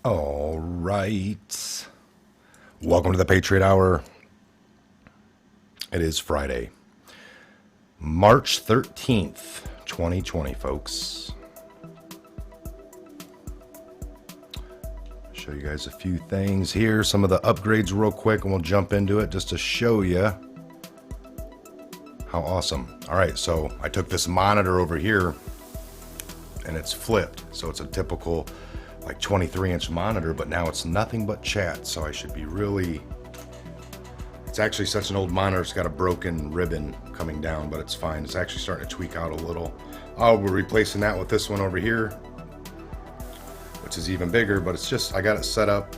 All right. Welcome to the Patriot Hour. It is Friday, March 13th, 2020, folks. Show you guys a few things here, some of the upgrades real quick, and we'll jump into it just to show you how awesome. All right, so I took this monitor over here and it's flipped. So it's a typical like 23-inch monitor, but now it's nothing but chat. So I should be really, it's actually such an old monitor, it's got a broken ribbon coming down, but it's fine. It's actually starting to tweak out a little. Oh, we're replacing that with this one over here, which is even bigger, but it's just, I got it set up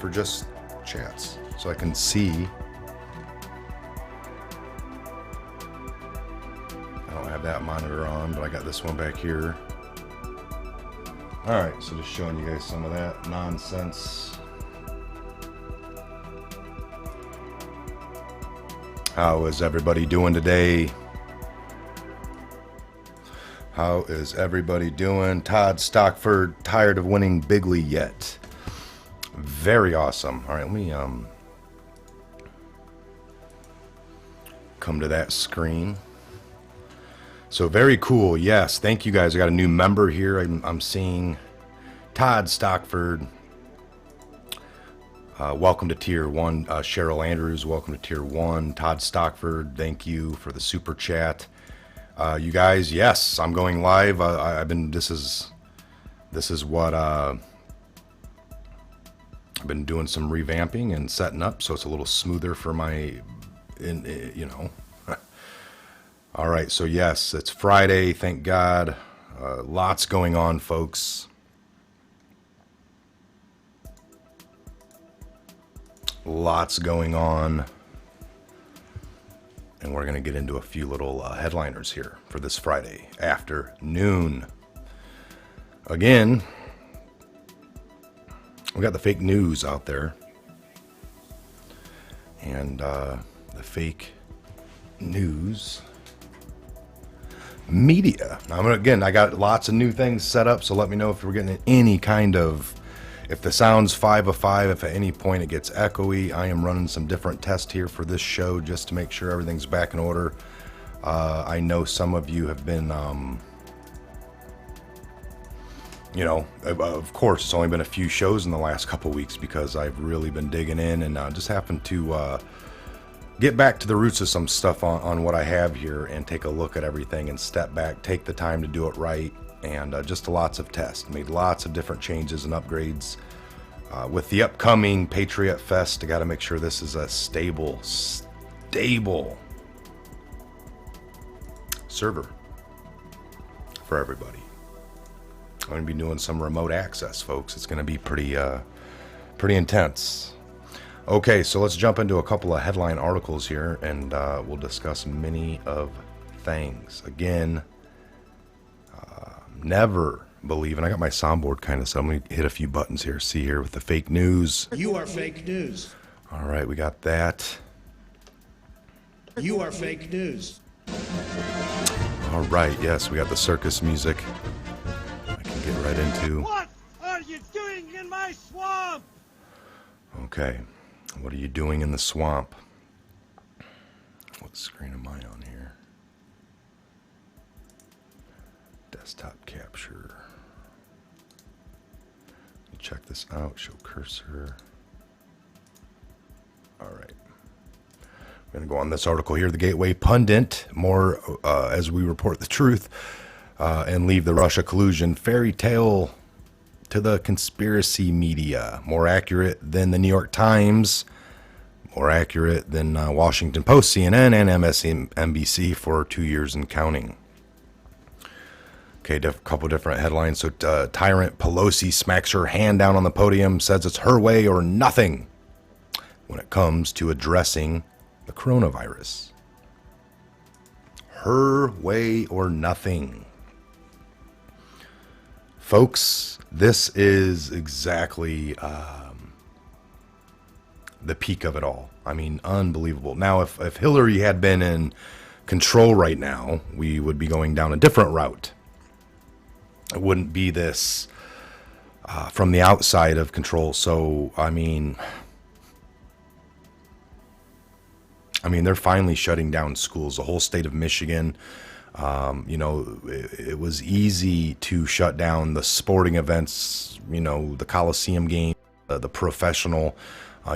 for just chats. So I can see. I don't have that monitor on, but I got this one back here. All right, so just showing you guys some of that nonsense. How is everybody doing today? How is everybody doing? Todd Stockford, tired of winning bigly yet? Very awesome. All right, let me come to that screen. So very cool. Yes, thank you guys. I got a new member here. I'm seeing Todd Stockford. Welcome to Tier 1. Cheryl Andrews, welcome to Tier 1. Todd Stockford, thank you for the super chat. You guys, yes, I'm going live. This is what I've been doing some revamping and setting up, so it's a little smoother for my, you know. All right, so yes, it's Friday, thank God. Lots going on, folks. Lots going on. And we're going to get into a few little headliners here for this Friday afternoon. Again, we got the fake news out there. And the fake news media. Now, I got lots of new things set up, so let me know if we're getting any kind of, if the sound's 5 of 5, if at any point it gets echoey. I am running some different tests here for this show just to make sure everything's back in order. I know some of you have been, you know, of course, it's only been a few shows in the last couple weeks because I've really been digging in and just happened to get back to the roots of some stuff on what I have here and take a look at everything and step back, take the time to do it right, and just lots of tests. Made lots of different changes and upgrades. With the upcoming Patriot Fest, I got to make sure this is a stable server for everybody. I'm going to be doing some remote access, folks. It's going to be pretty intense. Okay, so let's jump into a couple of headline articles here, and we'll discuss many of things. Again, never believe, and I got my soundboard kind of, so I'm going to hit a few buttons here. See here with the fake news. You are fake news. All right, we got that. You are fake news. All right, yes, we got the circus music. I can get right into. What are you doing in my swamp? Okay, what are you doing in the swamp? What screen am I on here? Desktop capture. Check this out, show cursor. All right. We're going to go on this article here, the Gateway Pundit, more as we report the truth and leave the Russia collusion fairy tale to the conspiracy media. More accurate than the New York Times, more accurate than Washington Post, CNN, and MSNBC for 2 years and counting. Okay, a couple different headlines. So tyrant Pelosi smacks her hand down on the podium, says it's her way or nothing when it comes to addressing the coronavirus. Her way or nothing. Folks, this is exactly the peak of it all. I mean, unbelievable. Now, if Hillary had been in control right now, we would be going down a different route. It wouldn't be this from the outside of control. So, I mean, they're finally shutting down schools. The whole state of Michigan, it was easy to shut down the sporting events, the Coliseum game, the professional.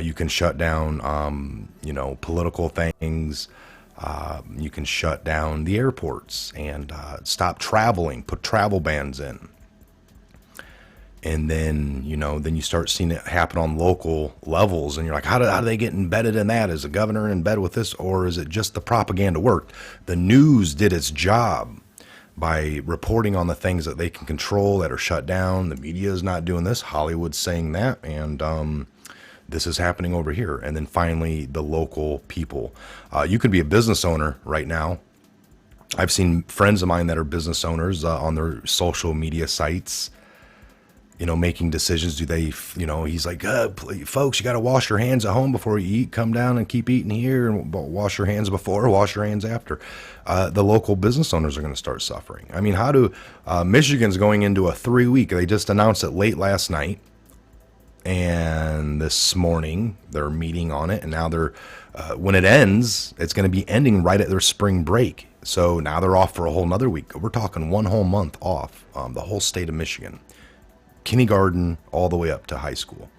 You can shut down, political things. You can shut down the airports and stop traveling, put travel bans in. And then, then you start seeing it happen on local levels. And you're like, how do they get embedded in that? Is the governor in bed with this? Or is it just the propaganda worked? The news did its job by reporting on the things that they can control that are shut down. The media is not doing this. Hollywood's saying that. And this is happening over here. And then finally, the local people. You could be a business owner right now. I've seen friends of mine that are business owners on their social media sites, making decisions. Do they, he's like, folks, you got to wash your hands at home before you eat. Come down and keep eating here, and wash your hands before, wash your hands after. The local business owners are going to start suffering. I mean, Michigan's going into a 3-week. They just announced it late last night. And this morning they're meeting on it, and now they're when it ends, it's going to be ending right at their spring break. So now they're off for a whole nother week. We're talking 1 whole month off, the whole state of Michigan, kindergarten all the way up to high school,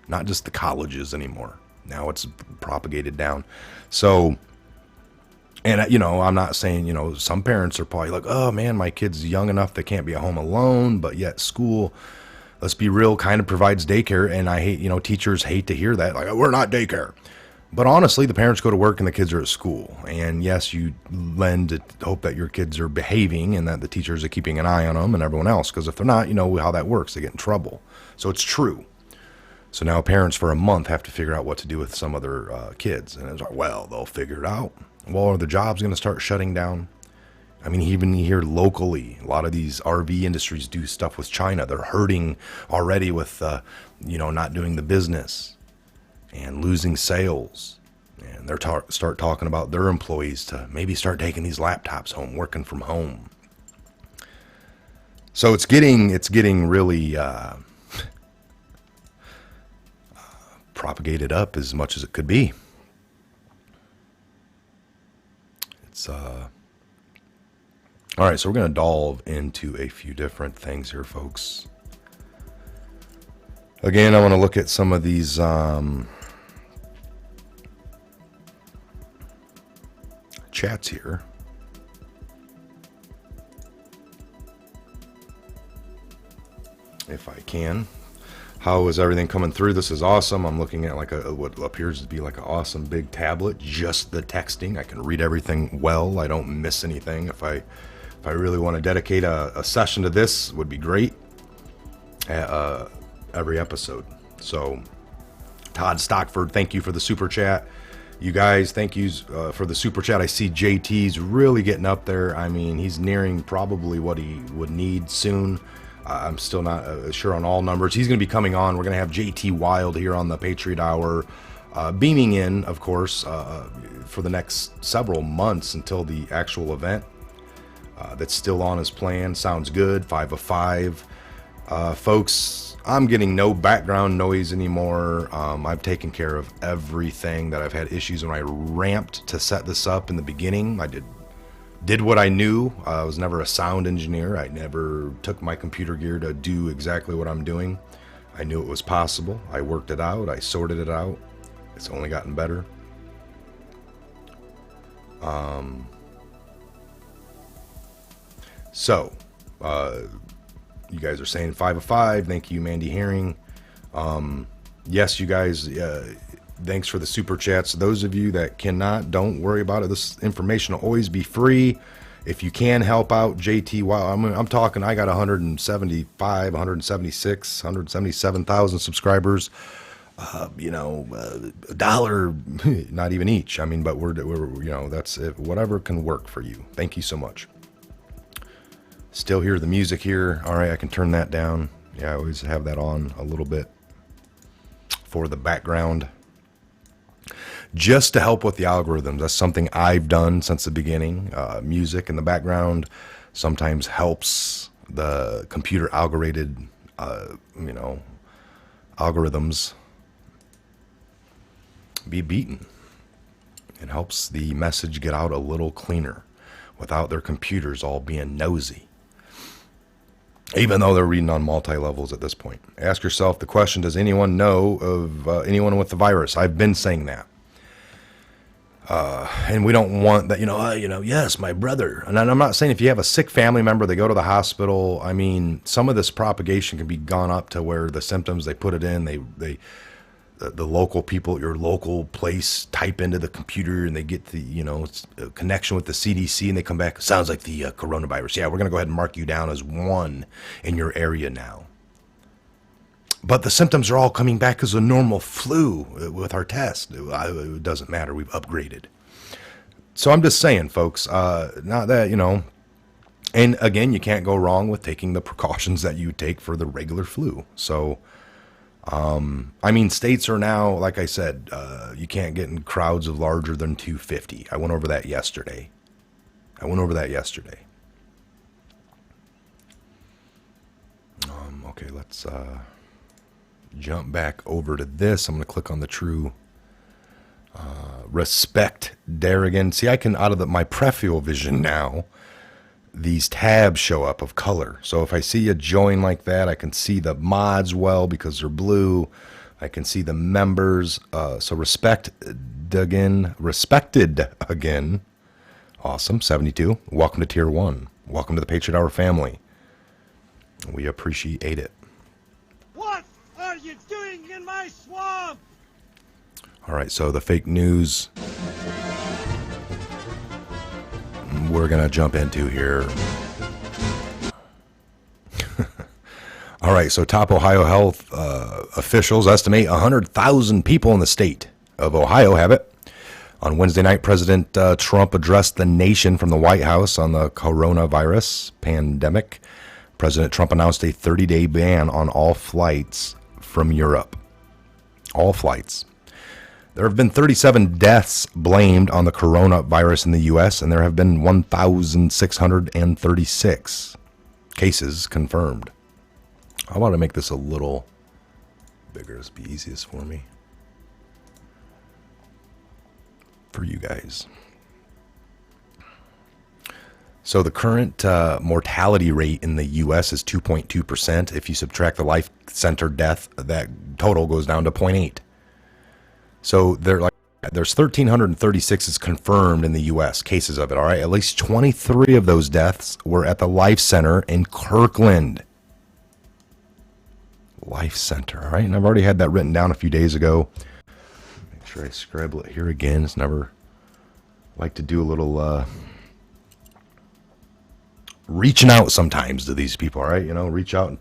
not just the colleges anymore. Now it's propagated down. So, and I'm not saying, some parents are probably like, oh man, my kid's young enough they can't be at home alone, but yet school, let's be real, kind of provides daycare. And I hate, teachers hate to hear that. Like, we're not daycare. But honestly, the parents go to work and the kids are at school. And yes, you lend to hope that your kids are behaving and that the teachers are keeping an eye on them and everyone else. Because if they're not, you know how that works. They get in trouble. So it's true. So now parents for a month have to figure out what to do with some other kids. And it's like, well, they'll figure it out. Well, are the jobs going to start shutting down? I mean, even here locally, a lot of these RV industries do stuff with China. They're hurting already with, not doing the business and losing sales. And they're start talking about their employees to maybe start taking these laptops home, working from home. So it's getting really propagated up as much as it could be. It's all right, so we're going to delve into a few different things here, folks. Again, I want to look at some of these chats here. If I can. How is everything coming through? This is awesome. I'm looking at what appears to be like an awesome big tablet, just the texting. I can read everything well. I don't miss anything. If I really want to dedicate a session to this, would be great. every episode. So Todd Stockford, thank you for the super chat. You guys, thank you for the super chat. I see JT's really getting up there. I mean, he's nearing probably what he would need soon. I'm still not sure on all numbers. He's going to be coming on. We're going to have JT Wild here on the Patriot Hour, beaming in, of course, for the next several months until the actual event. That's still on his plan. Sounds good. 5 of 5. Folks, I'm getting no background noise anymore. I've taken care of everything that I've had issues when I ramped to set this up in the beginning. I did what I knew. I was never a sound engineer. I never took my computer gear to do exactly what I'm doing. I knew it was possible. I worked it out. I sorted it out. It's only gotten better. So, you guys are saying 5 of 5. Thank you, Mandy Herring. Yes, you guys, thanks for the super chats. Those of you that cannot, don't worry about it. This information will always be free. If you can help out JT, wow, I'm talking, I got 175, 176, 177,000 subscribers. A dollar, not even each. I mean, but we're that's it. Whatever can work for you. Thank you so much. Still hear the music here. All right, I can turn that down. Yeah, I always have that on a little bit for the background. Just to help with the algorithms. That's something I've done since the beginning. Music in the background sometimes helps the computer algorithms be beaten. It helps the message get out a little cleaner without their computers all being nosy. Even though they're reading on multi-levels at this point. Ask yourself the question, does anyone know of anyone with the virus? I've been saying that. And we don't want that, yes, my brother. And I'm not saying if you have a sick family member, they go to the hospital. I mean, some of this propagation can be gone up to where the symptoms, they put it in, the local people at your local place type into the computer and they get the, connection with the CDC and they come back. Sounds like the coronavirus. Yeah, we're going to go ahead and mark you down as one in your area now. But the symptoms are all coming back as a normal flu with our test. It doesn't matter. We've upgraded. So I'm just saying, folks, not that, and again, you can't go wrong with taking the precautions that you take for the regular flu. So, states are now, like I said, you can't get in crowds of larger than 250. I went over that yesterday. Okay, let's jump back over to this. I'm going to click on the true respect Darrigan. See, I can, out of my peripheral vision now, these tabs show up of color. So if I see a join like that, I can see the mods well because they're blue. I can see the members. So respected again. Awesome. 72. Welcome to Tier 1. Welcome to the Patriot Hour family. We appreciate it. What are you doing in my swamp? All right, so the fake news we're going to jump into here. All right, so top Ohio health officials estimate 100,000 people in the state of Ohio have it. On Wednesday night, President Trump addressed the nation from the White House on the coronavirus pandemic. President Trump announced a 30-day ban on all flights from Europe. All flights. There have been 37 deaths blamed on the coronavirus in the U.S., and there have been 1,636 cases confirmed. I want to make this a little bigger. This will be easiest for me. For you guys. So the current mortality rate in the U.S. is 2.2%. If you subtract the life center death, that total goes down to 0.8. So there's 1,336 is confirmed in the U.S. cases of it. All right, at least 23 of those deaths were at the Life Center in Kirkland. Life Center. All right, and I've already had that written down a few days ago. Make sure I scribble it here again. It's never like to do a little reaching out sometimes to these people. All right, reach out.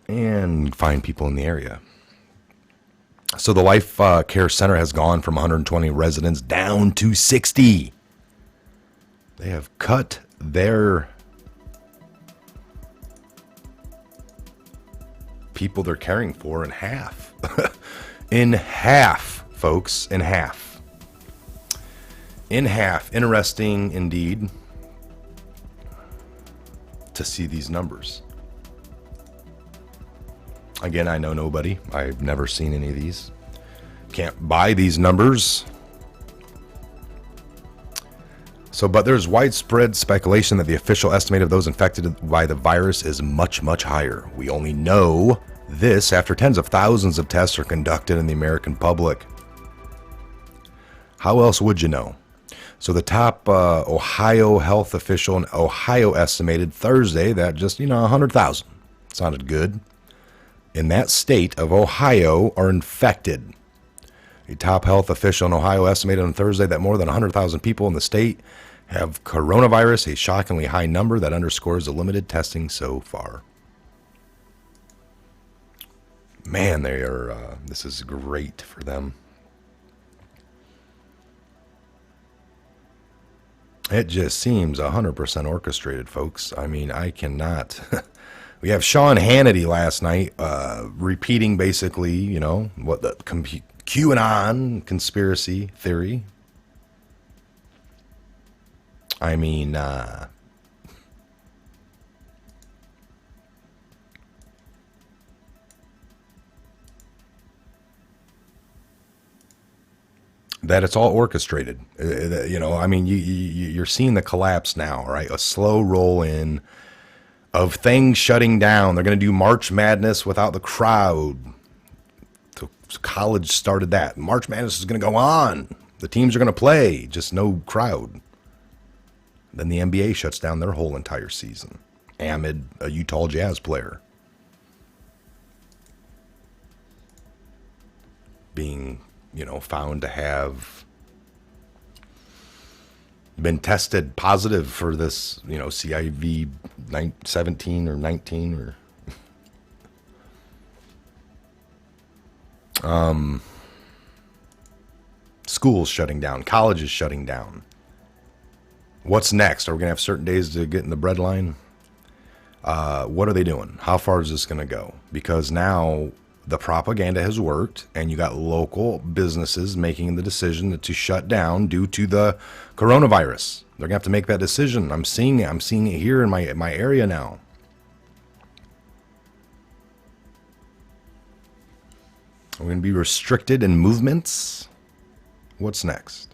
and find people in the area. So the Life Care Center has gone from 120 residents down to 60. They have cut their people they're caring for in half. In half, folks, in half. In half. Interesting indeed to see these numbers. Again, I know nobody. I've never seen any of these. Can't buy these numbers. So, but there's widespread speculation that the official estimate of those infected by the virus is much, much higher. We only know this after tens of thousands of tests are conducted in the American public. How else would you know? So the top Ohio health official in Ohio estimated Thursday that just, 100,000. Sounded good. In that state of Ohio are infected. A top health official in Ohio estimated on Thursday that more than 100,000 people in the state have coronavirus, a shockingly high number that underscores the limited testing so far. Man, they are. This is great for them. It just seems 100% orchestrated, folks. I mean, I cannot. We have Sean Hannity last night repeating basically, what the QAnon conspiracy theory. I mean, that it's all orchestrated. I mean, you're seeing the collapse now, right? A slow roll in of things shutting down. They're going to do March Madness without the crowd. So college started that. March Madness is going to go on. The teams are going to play, just no crowd. Then the NBA shuts down their whole entire season amid a Utah Jazz player being, found to have been tested positive for this, CIV 17 or 19 or schools shutting down, colleges shutting down. What's next? Are we going to have certain days to get in the bread line? What are they doing? How far is this going to go? Because now the propaganda has worked, and you got local businesses making the decision to shut down due to the coronavirus. They're going to have to make that decision. I'm seeing it here in my area now. We're going to be restricted in movements. What's next?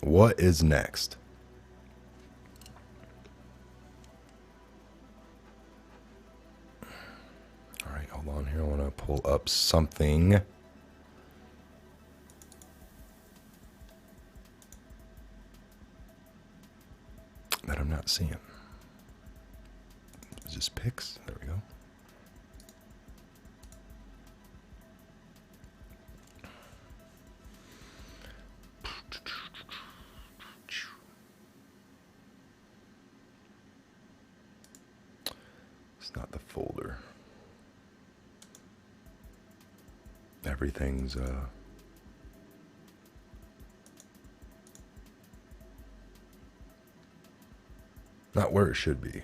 What is next? All right, hold on here. I want to pull up something that I'm not seeing. It's just pics. There we go. It's not the folder. Everything's not where it should be.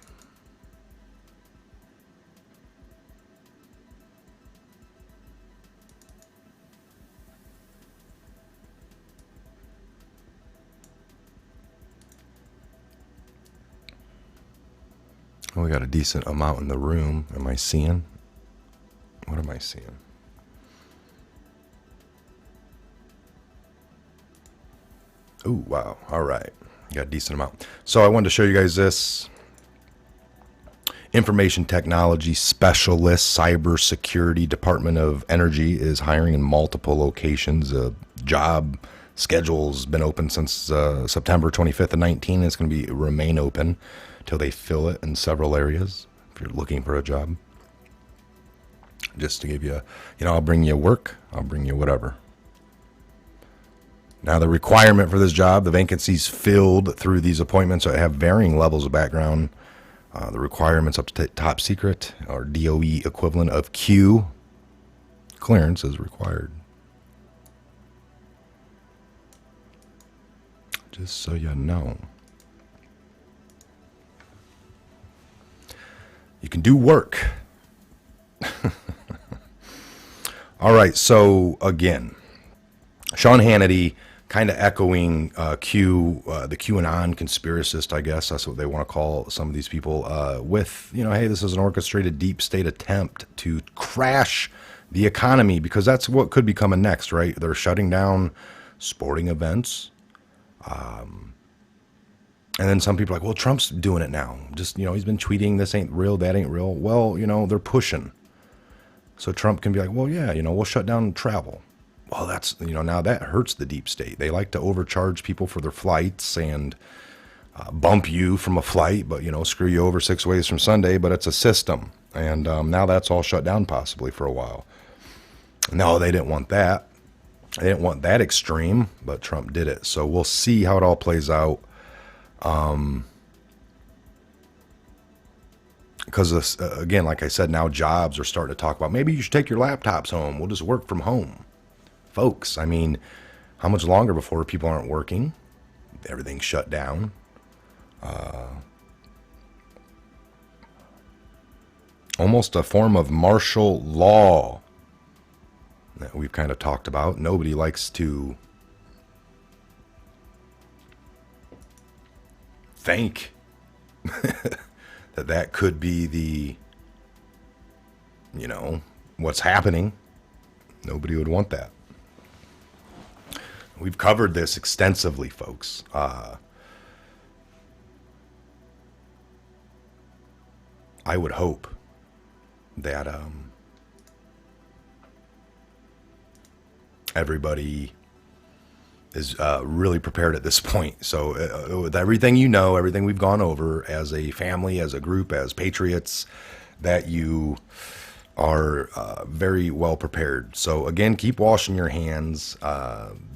Oh, we got a decent amount in the room. Am I seeing? What am I seeing? Oh, wow. All right. Got a decent amount. So I wanted to show you guys this. Information Technology Specialist Cybersecurity Department of Energy is hiring in multiple locations. Job schedule's been open since September 25th of 19. It's going to remain open till they fill it in several areas. If you're looking for a job, just to give you, I'll bring you work. I'll bring you whatever. Now, the requirement for this job, the vacancies filled through these appointments have varying levels of background. The requirements up to top secret or DOE equivalent of Q. Clearance is required. Just so you know. You can do work. All right, so again, Sean Hannity kind of echoing the QAnon conspiracist, I guess that's what they want to call some of these people, with, hey, this is an orchestrated deep state attempt to crash the economy, because that's what could be coming next, right? They're shutting down sporting events. And then some people are like, well, Trump's doing it now. Just, he's been tweeting, this ain't real, that ain't real. Well, they're pushing. So Trump can be like, well, yeah, we'll shut down travel. Well, that's, now that hurts the deep state. They like to overcharge people for their flights and bump you from a flight, but, screw you over 6 ways from Sunday, but it's a system. And now that's all shut down possibly for a while. No, they didn't want that. They didn't want that extreme, but Trump did it. So we'll see how it all plays out. Because again, like I said, now jobs are starting to talk about, maybe you should take your laptops home. We'll just work from home. Folks, I mean, how much longer before people aren't working? Everything's shut down. Almost a form of martial law that we've kind of talked about. Nobody likes to think that could be the, what's happening. Nobody would want that. We've covered this extensively, folks. I would hope that everybody is really prepared at this point. So with everything everything we've gone over as a family, as a group, as patriots, that you are very well prepared. So again, keep washing your hands.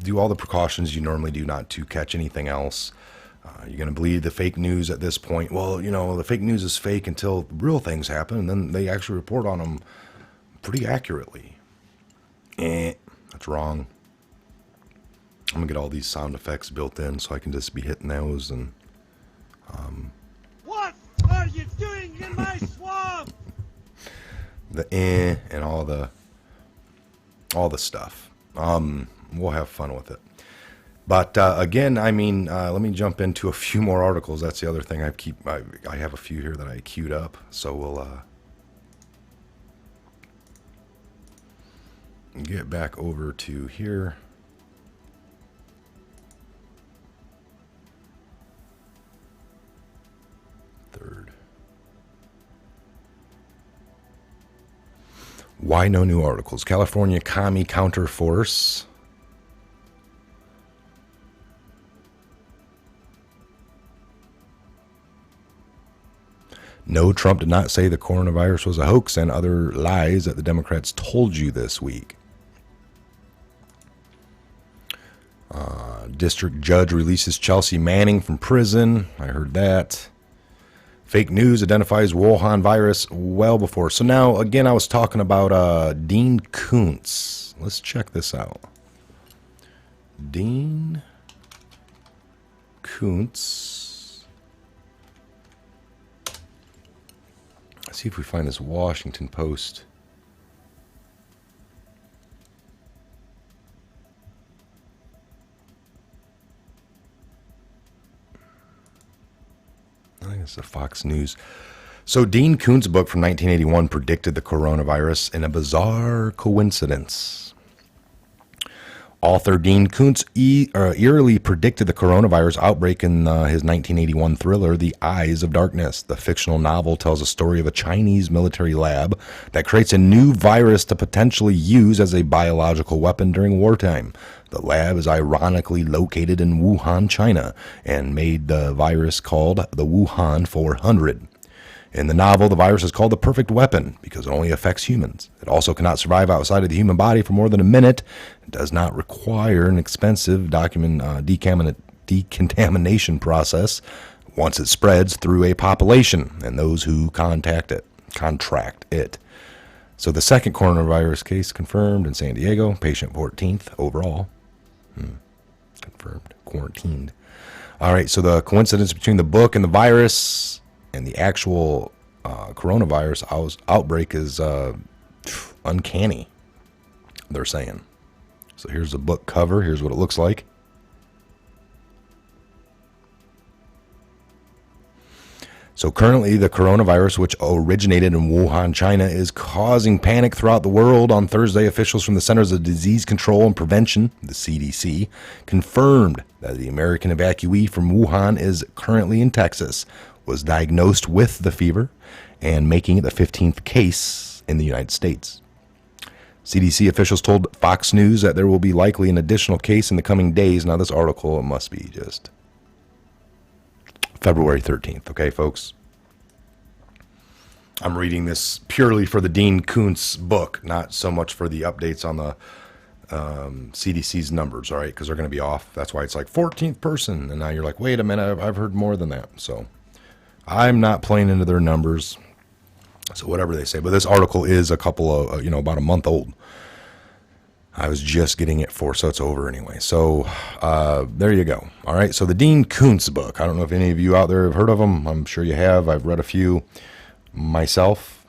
Do all the precautions you normally do not to catch anything else. You're going to believe the fake news at this point. Well, the fake news is fake until real things happen, and then they actually report on them pretty accurately. That's wrong. I'm going to get all these sound effects built in so I can just be hitting those. And What are you doing in my swamp? the and all the stuff. We'll have fun with it. But again, I mean, let me jump into a few more articles. That's the other thing I have a few here that I queued up. So we'll get back over to here. Third. Why no new articles? California commie counter force. No, Trump did not say the coronavirus was a hoax and other lies that the Democrats told you this week. District judge releases Chelsea Manning from prison. I heard that. Fake news identifies Wuhan virus well before. So now, again, I was talking about Dean Koontz. Let's check this out. Dean Koontz. Let's see if we find this Washington Post. I think it's the Fox News. So Dean Koontz's book from 1981 predicted the coronavirus in a bizarre coincidence. Author Dean Koontz eerily predicted the coronavirus outbreak in his 1981 thriller, The Eyes of Darkness. The fictional novel tells a story of a Chinese military lab that creates a new virus to potentially use as a biological weapon during wartime. The lab is ironically located in Wuhan, China, and made the virus called the Wuhan 400. In the novel, the virus is called the perfect weapon because it only affects humans. It also cannot survive outside of the human body for more than a minute. It does not require an expensive decontamination process once it spreads through a population and those who contract it. So the second coronavirus case confirmed in San Diego, patient 14th overall. Confirmed, quarantined. All right, so the coincidence between the book and the virus and the actual coronavirus outbreak is uncanny, they're saying. So here's the book cover. Here's what it looks like. So currently, the coronavirus, which originated in Wuhan, China, is causing panic throughout the world. On Thursday, officials from the Centers of Disease Control and Prevention, the CDC, confirmed that the American evacuee from Wuhan is currently in Texas, was diagnosed with the fever, and making it the 15th case in the United States. CDC officials told Fox News that there will be likely an additional case in the coming days. Now, this article, it must be just February 13th, okay, folks? I'm reading this purely for the Dean Koontz book, not so much for the updates on the CDC's numbers, all right, because they're going to be off. That's why it's like 14th person, and now you're like, wait a minute, I've heard more than that. So I'm not playing into their numbers, so whatever they say. But this article is a couple of, about a month old. I was just getting it so it's over anyway. So there you go. All right, so the Dean Koontz book. I don't know if any of you out there have heard of them. I'm sure you have. I've read a few myself.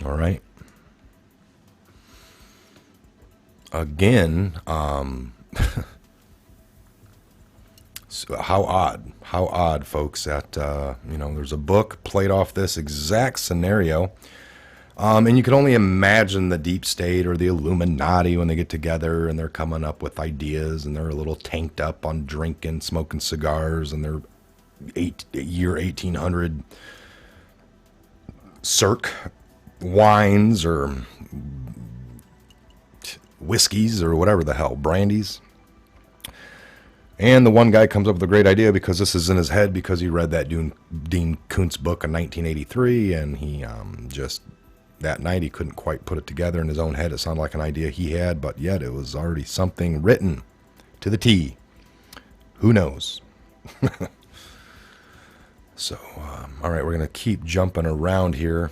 All right. Again, so how odd, folks, that, there's a book played off this exact scenario. And you can only imagine the deep state or the Illuminati when they get together and they're coming up with ideas and they're a little tanked up on drinking, smoking cigars, and they're year 1800 Cirque wines or whiskeys or whatever the hell, brandies. And the one guy comes up with a great idea because this is in his head because he read that Dean Koontz book in 1983, and he that night he couldn't quite put it together in his own head. It sounded like an idea he had, but yet it was already something written to the T. Who knows? So, all right, we're going to keep jumping around here.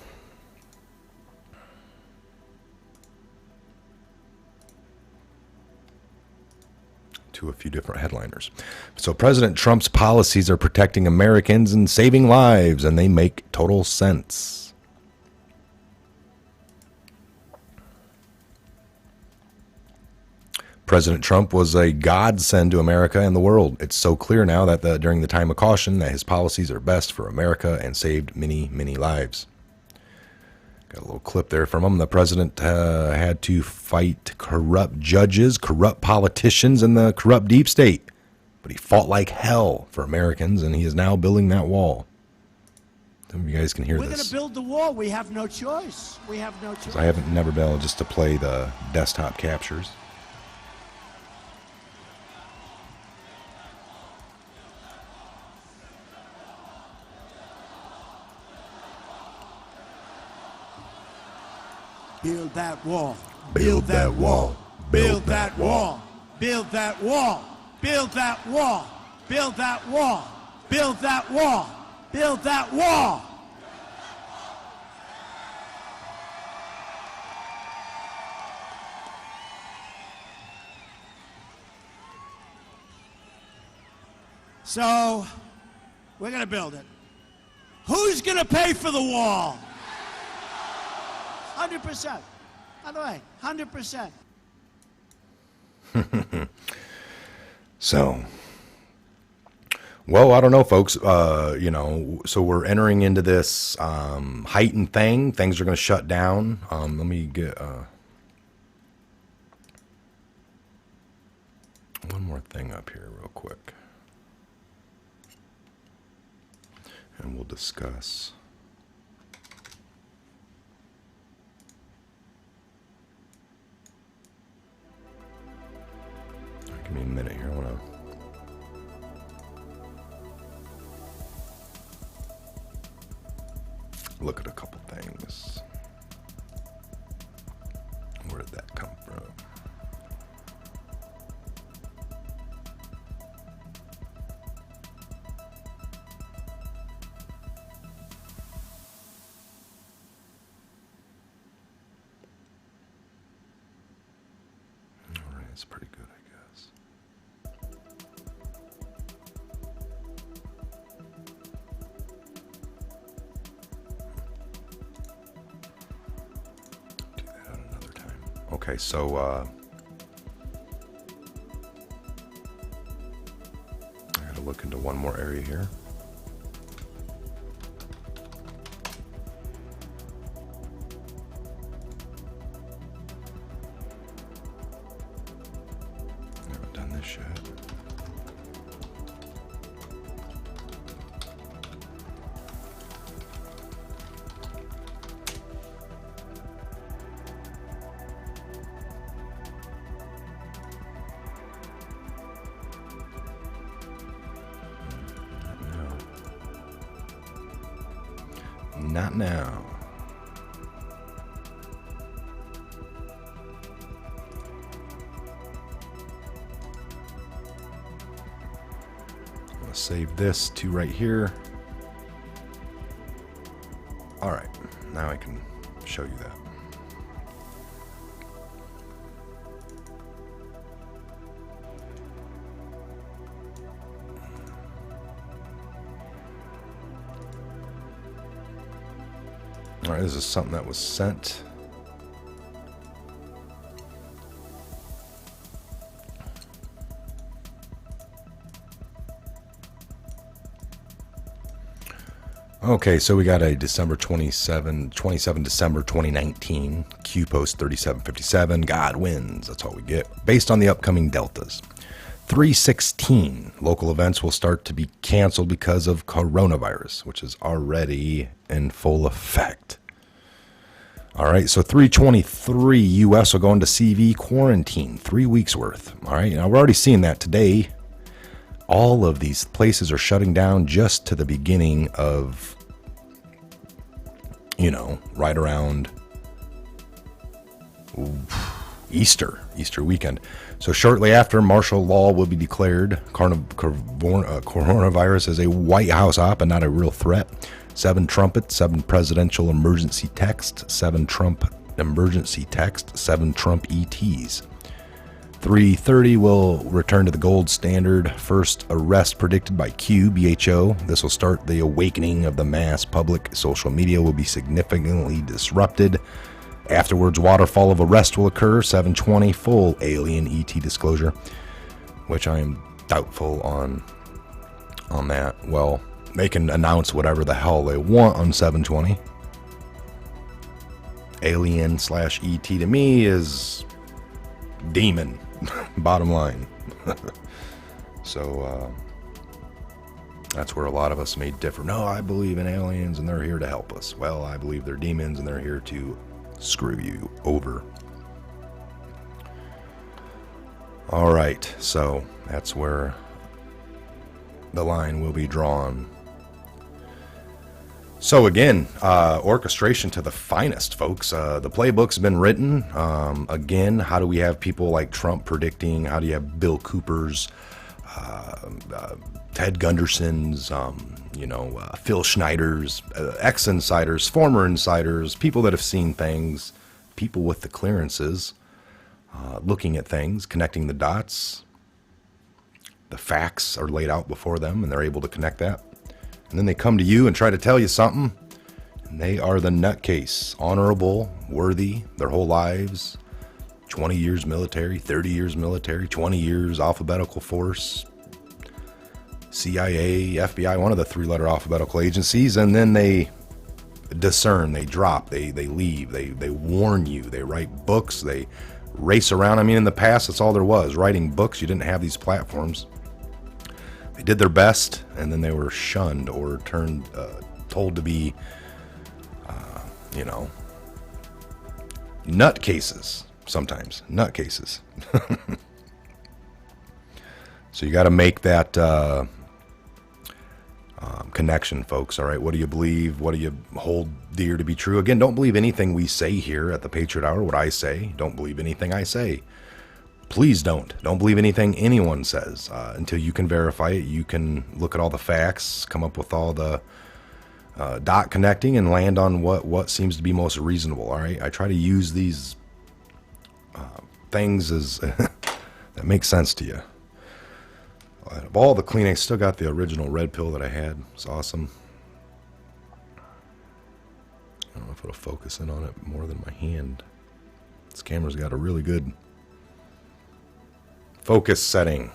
To a few different headliners. So President Trump's policies are protecting Americans and saving lives, and they make total sense. President Trump was a godsend to America and the world. It's so clear now that during the time of caution that his policies are best for America and saved many, many lives. Got a little clip there from him. The president had to fight corrupt judges, corrupt politicians, and the corrupt deep state. But he fought like hell for Americans, and he is now building that wall. Some of you guys can hear this. We're going to build the wall. We have no choice. We have no choice. I haven't never been able just to play the desktop captures. Build that wall. Build that wall. Build that wall. Build that wall. Build that wall. Build that wall. Build that wall. Build that wall. So, we're going to build it. Who's going to pay for the wall? 100%. By the way, 100%. So, well, I don't know, folks. So we're entering into this heightened thing. Things are going to shut down. Let me get one more thing up here real quick. And we'll discuss. Give me a minute here. I want to. look at a couple things. Where did that come from? All right, it's pretty good, I guess. Do that at another time. Okay, so I gotta look into one more area here. Haven't done this yet. Not now. I'm gonna save this to right here. All right, now I can show you that. All right, this is something that was sent. Okay, so we got a December 27 December 2019, Q post 3757, God wins, that's all we get. Based on the upcoming deltas. 316, local events will start to be canceled because of coronavirus, which is already in full effect. All right, so 323, U.S. will go into CV quarantine, 3 weeks worth. All right, now we're already seeing that today. All of these places are shutting down just to the beginning of, you know, right around Easter weekend. So shortly after, martial law will be declared. Coronavirus is a White House op and not a real threat. 7 trumpets, 7 presidential emergency text, 7 Trump emergency text, 7 Trump ETs. 3:30 will return to the gold standard. First arrest predicted by Q, BHO. This will start the awakening of the mass public. Social media will be significantly disrupted. Afterwards, waterfall of arrest will occur. 7:20, full alien ET disclosure, which I am doubtful on that. Well, they can announce whatever the hell they want on 7:20. Alien/ET to me is demon, bottom line. So that's where a lot of us may differ. No, I believe in aliens and they're here to help us. Well, I believe they're demons and they're here to screw you over. All right, so that's where the line will be drawn. So again, orchestration to the finest, folks. The playbook's been written. Again, how do we have people like Trump predicting? How do you have Bill Cooper's, Ted Gunderson's, Phil Schneider's, ex-insiders, former insiders, people that have seen things, people with the clearances, looking at things, connecting the dots. The facts are laid out before them, and they're able to connect that. And then they come to you and try to tell you something, and they are the nutcase. Honorable, worthy, their whole lives. 20 years military, 30 years military, 20 years alphabetical force, CIA, FBI, one of the 3-letter alphabetical agencies, and then they discern, they drop, they leave, they warn you, they write books, they race around. I mean, in the past, that's all there was, writing books. You didn't have these platforms. They did their best, and then they were shunned or told to be, nutcases sometimes. Nutcases. So you got to make that connection, folks. All right, what do you believe? What do you hold dear to be true? Again, don't believe anything we say here at the Patriot Hour. What I say, don't believe anything I say. Please don't believe anything anyone says until you can verify it. You can look at all the facts, come up with all the dot connecting, and land on what seems to be most reasonable. All right, I try to use these things as that makes sense to you. Of all the cleaning, I still got the original red pill that I had. It's awesome. I don't know if it'll focus in on it more than my hand. This camera's got a really good focus setting.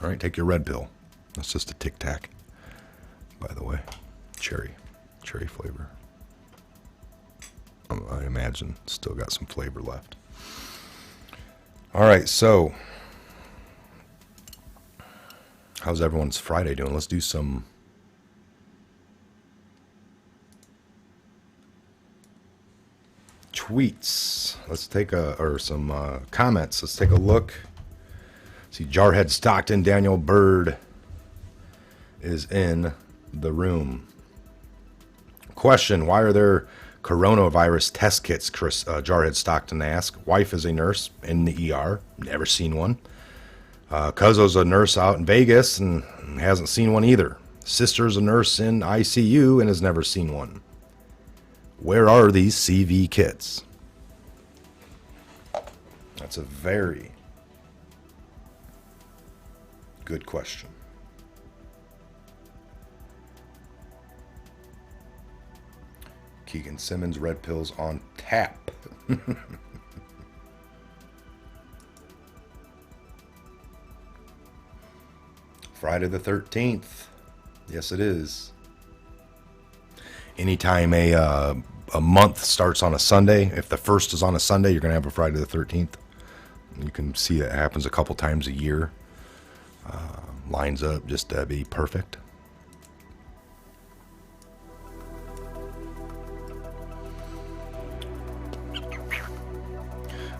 All right, take your red pill. That's just a Tic Tac, by the way. Cherry flavor. I imagine still got some flavor left. All right, so how's everyone's Friday doing? Let's do some tweets. Let's take some comments. Let's take a look. See, Jarhead Stockton, Daniel Bird is in the room. Question: why are there coronavirus test kits? Chris Jarhead Stockton asked. Wife is a nurse in the ER. Never seen one. Cuzzo's a nurse out in Vegas and hasn't seen one either. Sister's a nurse in ICU and has never seen one. Where are these CV kits? That's a very good question. Keegan Simmons, red pills on tap. Friday the 13th. Yes, it is. Anytime a month starts on a Sunday, if the first is on a Sunday, you're going to have a Friday the 13th. You can see that happens a couple times a year. Lines up just to be perfect.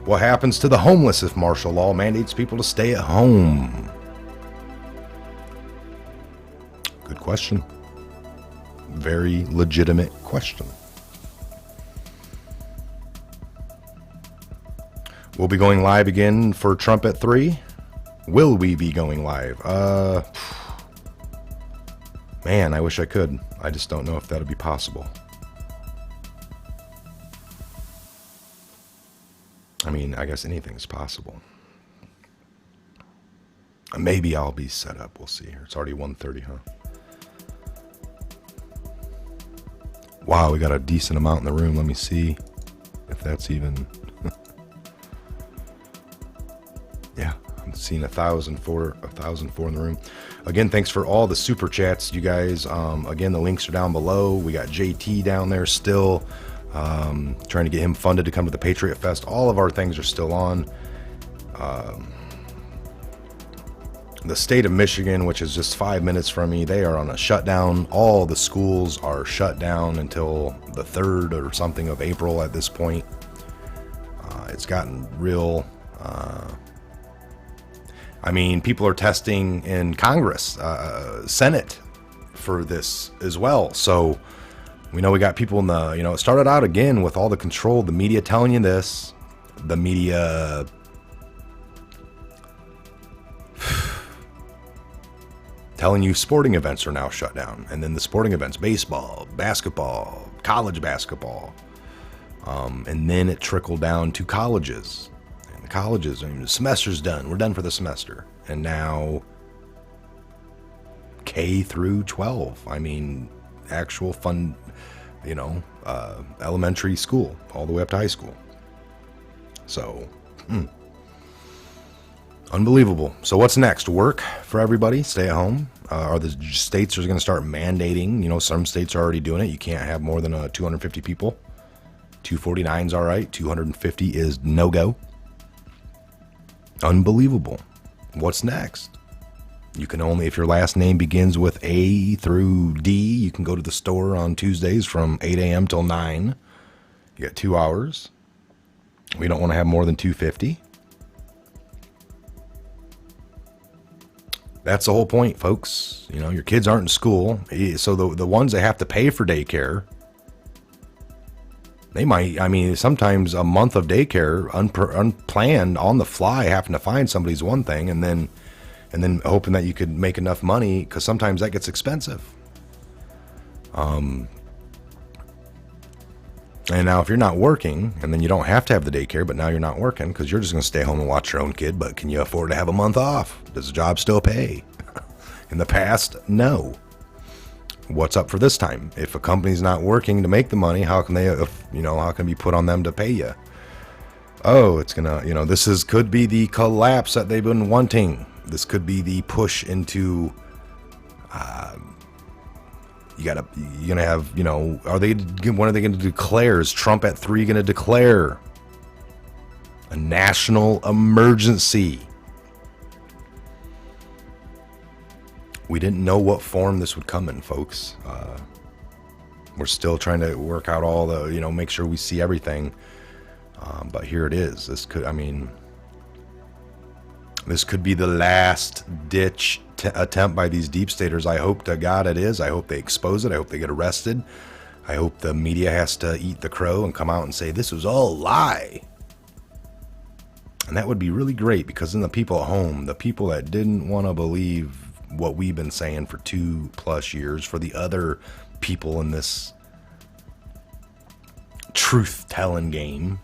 What happens to the homeless if martial law mandates people to stay at home? Good question. Very legitimate question. We'll be going live again for Trump at 3. Will we be going live? Man, I wish I could. I just don't know if that'll be possible. I mean, I guess anything's possible. Maybe I'll be set up. We'll see here. It's already 1:30, huh? Wow, we got a decent amount in the room. Let me see if that's even... Yeah, I'm seeing 1,004 in the room. Again, thanks for all the super chats, you guys. Again, the links are down below. We got JT down there still, trying to get him funded to come to the Patriot Fest. All of our things are still on. The state of Michigan, which is just 5 minutes from me, they are on a shutdown. All the schools are shut down until the 3rd or something of April at this point. It's gotten real... I mean, people are testing in Congress, Senate for this as well. So we know we got people in the, it started out again with all the control, the media telling you this, the media telling you sporting events are now shut down. And then the sporting events, baseball, basketball, college basketball. And then it trickled down to colleges. Colleges, I mean, the semester's done. We're done for the semester. And now K through 12. I mean, actual fun, elementary school all the way up to high school. So, unbelievable. So what's next? Work for everybody? Stay at home? Are the states are going to start mandating? Some states are already doing it. You can't have more than 250 people. 249 is all right. 250 is no-go. Unbelievable. What's next? You can only, if your last name begins with A through D, you can go to the store on Tuesdays from 8 a.m. till 9. You got 2 hours. We don't want to have more than 250. That's the whole point, folks. You know, your kids aren't in school, so the ones that have to pay for daycare, they might, I mean, sometimes a month of daycare, unplanned, on the fly, having to find somebody's one thing, and then hoping that you could make enough money, because sometimes that gets expensive. And now if you're not working, and then you don't have to have the daycare, but now you're not working because you're just going to stay home and watch your own kid, but can you afford to have a month off? Does the job still pay? In the past, no. What's up for this time? If a company's not working to make the money, how can they, how can it be put on them to pay you? Oh, it's going to, this could be the collapse that they've been wanting. This could be the push into, you're going to have, when are they going to declare? Is Trump at 3 going to declare a national emergency? We didn't know what form this would come in, folks. We're still trying to work out all the, make sure we see everything. But here it is. This could be the last ditch attempt by these deep staters. I hope to God it is. I hope they expose it. I hope they get arrested. I hope the media has to eat the crow and come out and say this was all a lie. And that would be really great, because then the people at home, the people that didn't want to believe what we've been saying for 2+ years, for the other people in this truth-telling game,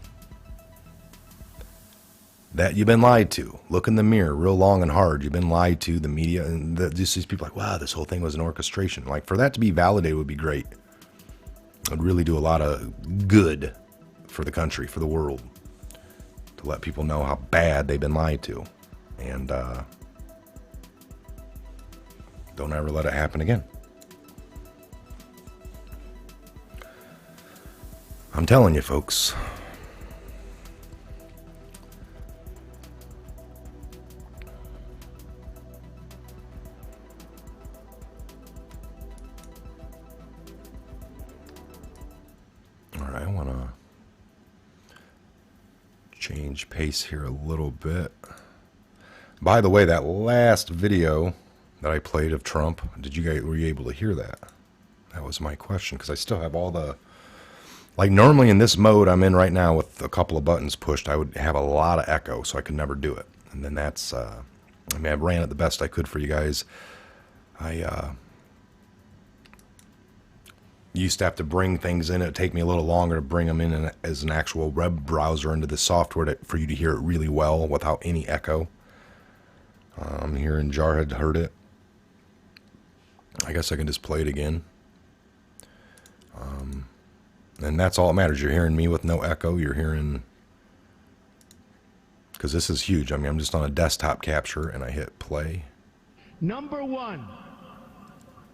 that you've been lied to. Look in the mirror real long and hard. You've been lied to, the media, and just these people like, wow, this whole thing was an orchestration. Like, for that to be validated would be great. It would really do a lot of good for the country, for the world, to let people know how bad they've been lied to. And don't ever let it happen again. I'm telling you, folks. All right, I want to change pace here a little bit. By the way, that last video that I played of Trump, were you able to hear that? That was my question, because I still have all the, like, normally in this mode I'm in right now with a couple of buttons pushed, I would have a lot of echo, so I could never do it. And then that's, I ran it the best I could for you guys. I used to have to bring things in. It'd take me a little longer to bring them in as an actual web browser into the software for you to hear it really well without any echo. Here in Jarhead heard it. I guess I can just play it again. And that's all that matters. You're hearing me with no echo. You're hearing, because this is huge. I mean, I'm just on a desktop capture and I hit play. Number 1.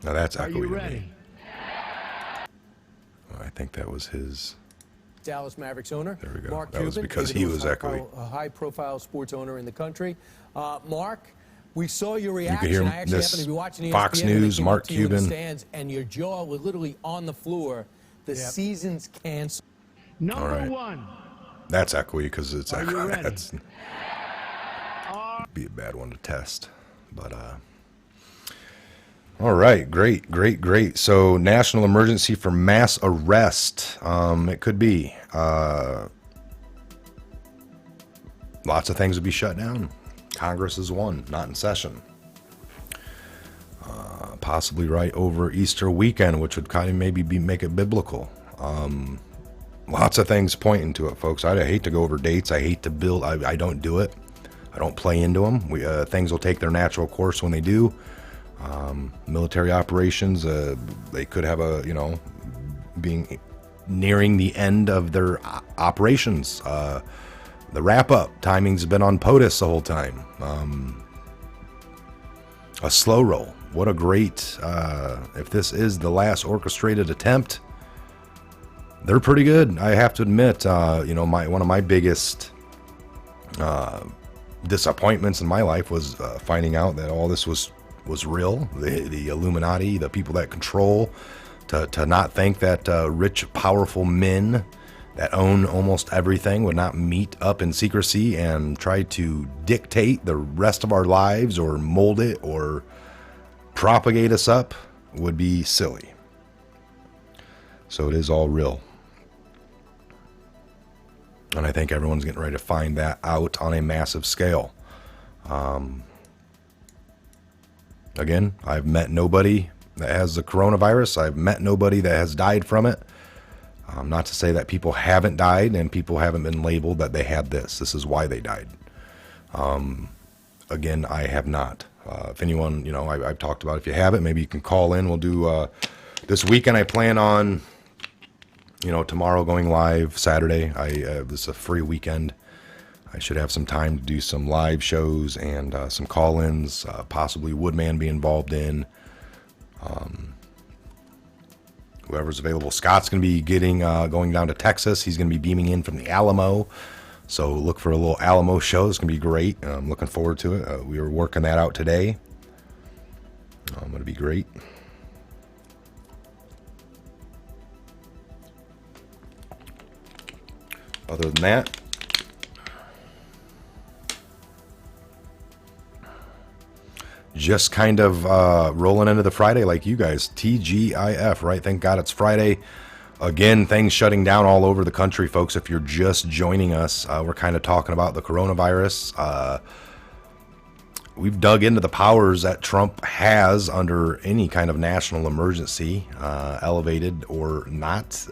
Now that's echoey Are you to ready? me. I think that was his. Dallas Mavericks owner. There we go. Mark that was Cuban, because he was echoey. A high-profile sports owner in the country. Mark, we saw your reaction. You could hear I actually this happened to be watching ESPN Fox when they News, came Mark up to you in the Cuban. stands, and your jaw was literally on the floor. The season's canceled. Number right. 1. That's echoey because it's Are you echoey. ready? That's be a bad one to test, but all right, great. So, national emergency for mass arrest. It could be. Lots of things would be shut down. Congress is one, not in session. Possibly right over Easter weekend, which would kind of maybe make it biblical. Lots of things pointing to it, folks. I hate to go over dates. I hate to build. I don't do it. I don't play into them. Things will take their natural course when they do. Military operations, they could have being nearing the end of their operations. The wrap-up timing's been on POTUS the whole time. A slow roll. What a great, if this is the last orchestrated attempt, they're pretty good. I have to admit, one of my biggest disappointments in my life was finding out that all this was real. The Illuminati, the people that control, to not think that rich, powerful men that own almost everything would not meet up in secrecy and try to dictate the rest of our lives or mold it or propagate us up would be silly. So it is all real. And I think everyone's getting ready to find that out on a massive scale. Again, I've met nobody that has the coronavirus. I've met nobody that has died from it. Not to say that people haven't died and people haven't been labeled that they had this. This is why they died. Again, I have not. If anyone, I've talked about, if you have it, maybe you can call in. We'll do this weekend. I plan on, tomorrow going live, Saturday. This is a free weekend. I should have some time to do some live shows and some call-ins, possibly Woodman be involved in. Whoever's available. Scott's going to be going down to Texas. He's going to be beaming in from the Alamo. So look for a little Alamo show. It's going to be great. I'm looking forward to it. We were working that out today. Going to be great. Other than that, just kind of rolling into the Friday like you guys. TGIF, right? Thank God it's Friday. Again, things shutting down all over the country, folks. If you're just joining us, we're kind of talking about the coronavirus. We've dug into the powers that Trump has under any kind of national emergency, elevated or not.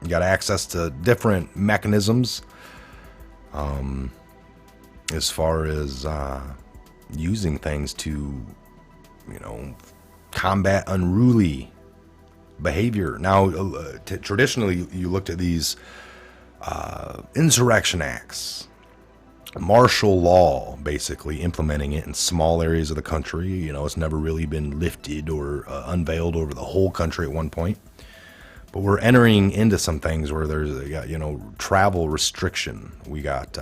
You got access to different mechanisms as far as using things to, combat unruly behavior. Now, traditionally, you looked at these insurrection acts, martial law, basically implementing it in small areas of the country. It's never really been lifted or unveiled over the whole country at one point. But we're entering into some things where there's, travel restriction. We got,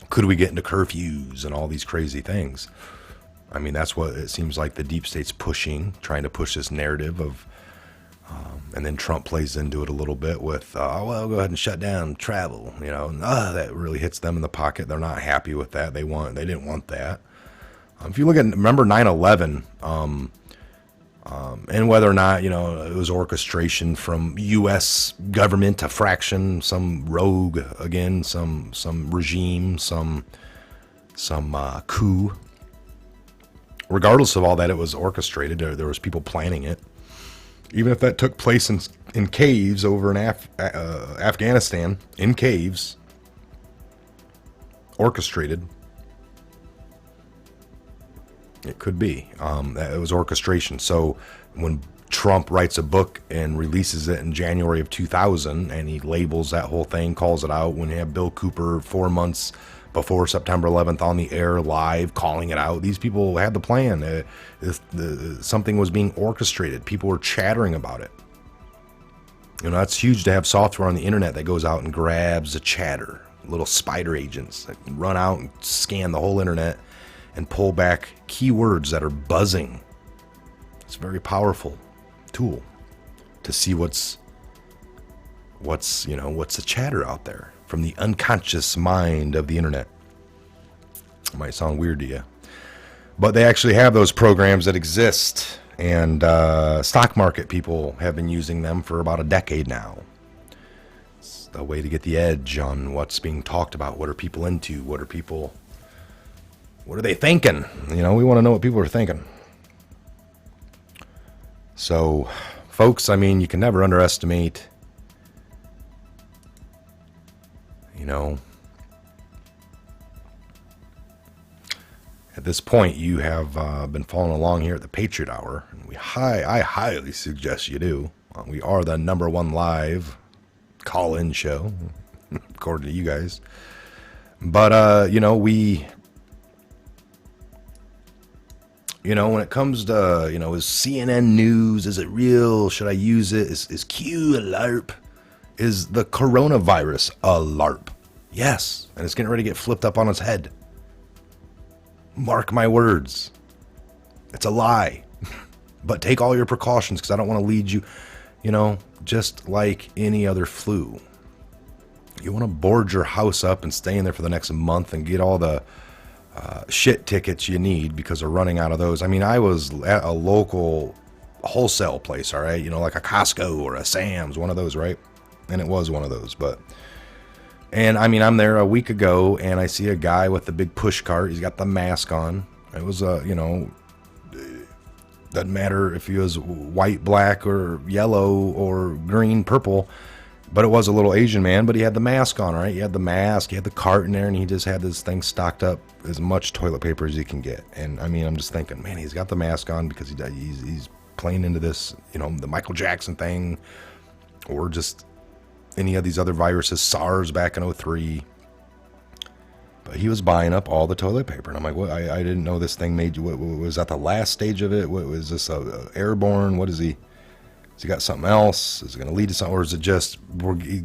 could we get into curfews and all these crazy things? I mean, that's what it seems like the deep state's pushing, trying to push this narrative of, and then Trump plays into it a little bit with, go ahead and shut down travel, that really hits them in the pocket. They're not happy with that. They didn't want that. If you remember 9/11, and whether or not, it was orchestration from U.S. government, a fraction, some rogue, again, some regime, some coup. Regardless of all that, it was orchestrated. There was people planning it. Even if that took place in caves over in Afghanistan, in caves, orchestrated. It could be. It was orchestration. So when Trump writes a book and releases it in January of 2000, and he labels that whole thing, calls it out, when you have Bill Cooper 4 months before September 11th on the air live calling it out, these people had the plan. Something was being orchestrated. People were chattering about it. That's huge to have software on the internet that goes out and grabs the chatter. Little spider agents that can run out and scan the whole internet and pull back keywords that are buzzing. It's a very powerful tool to see what's the chatter out there from the unconscious mind of the internet. It might sound weird to you, but they actually have those programs that exist, and stock market people have been using them for about a decade now. It's a way to get the edge on what's being talked about. What are people into? What are they thinking? We want to know what people are thinking. So, folks, you can never underestimate, at this point, you have been following along here at the Patriot Hour. And I highly suggest you do. We are the #1 live call-in show, according to you guys. But, when it comes to, is CNN news, is it real? Should I use it? Is Q a LARP? Is the coronavirus a LARP? Yes. And it's getting ready to get flipped up on its head. Mark my words. It's a lie. But take all your precautions, because I don't want to lead you. You know, just like any other flu. You want to board your house up and stay in there for the next month and get all the shit tickets you need because they're running out of those. I mean, I was at a local wholesale place, all right? You know, like a Costco or a Sam's, one of those, right? And it was one of those, and I mean, I'm there a week ago and I see a guy with the big push cart. He's got the mask on. It was, you know, doesn't matter if he was white, black, or yellow, or green, purple. But it was a little Asian man, but he had the mask on, right? He had the mask, he had the cart in there, and he just had this thing stocked up as much toilet paper as he can get. And I mean, I'm just thinking, man, he's got the mask on because he's playing into this, you know, the Michael Jackson thing, or just any of these other viruses, SARS back in 2003. But he was buying up all the toilet paper, and I'm like, what? I didn't know this thing made you. What was that the last stage of it? What was this? Airborne? What is he? Has he got something else? Is it going to lead to something, or is it just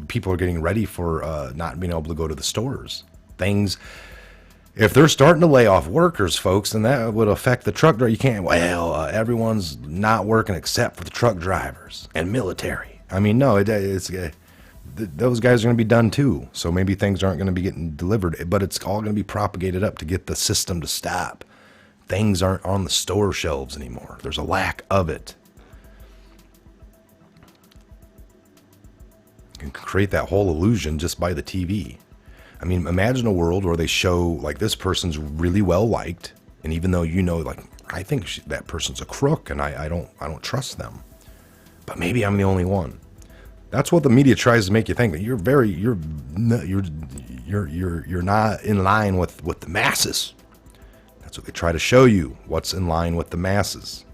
people are getting ready for not being able to go to the stores? Things, if they're starting to lay off workers, folks, then that would affect the truck driver. You can't. Well, everyone's not working except for the truck drivers and military. I mean, no, it's those guys are going to be done too. So maybe things aren't going to be getting delivered, but it's all going to be propagated up to get the system to stop. Things aren't on the store shelves anymore. There's a lack of it. You can create that whole illusion just by the TV. I mean, imagine a world where they show like this person's really well liked, and even though you know, like, I think that person's a crook, and I don't trust them, but maybe I'm the only one. That's what the media tries to make you think, that you're not in line with the masses. That's what they try to show you, what's in line with the masses,